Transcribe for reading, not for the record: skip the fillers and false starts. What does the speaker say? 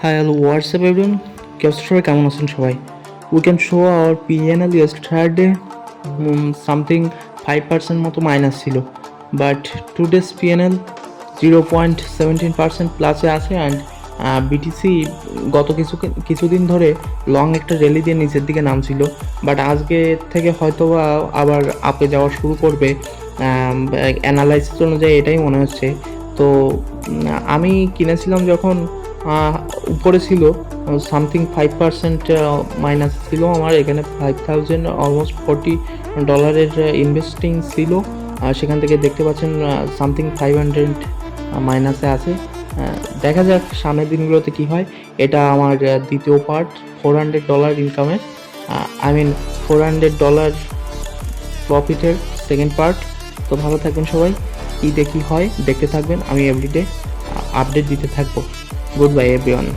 Hi, hello, what's up everyone? কি অবস্থা সবাই, কেমন আছেন সবাই? We can show our PNL yesterday something 5% মতো মাইনাস ছিল, বাট টুডেস PNL 0.17% প্লাসে আছে অ্যান্ড বিটিসি গত কিছুদিন ধরে লং একটা র্যালি দিয়ে নিচের দিকে নামছিল, বাট আজকে থেকে হয়তোবা আবার আপে যাওয়া শুরু করবে। অ্যানালাইসিস অনুযায়ী এটাই মনে হচ্ছে। তো আমি কিনেছিলাম যখন উপরে ছিল সামথিং 5% মাইনাস ছিল, আমার এখানে 5000 অলমোস্ট $40 ইনভেস্টিং ছিল। সেখান থেকে দেখতে পাচ্ছেন সামথিং 500 মাইনাসে আছে। দেখা যাক সামনের দিনগুলোতে কি হয়। এটা আমার দ্বিতীয় পার্ট $400 ইনকামের, $400 প্রফিটের সেকেন্ড পার্ট। তো ভালো থাকবেন সবাই, কী দেখি হয় দেখতে থাকবেন, আমি এভরিডে আপডেট দিতে থাকবো। Good bye everyone.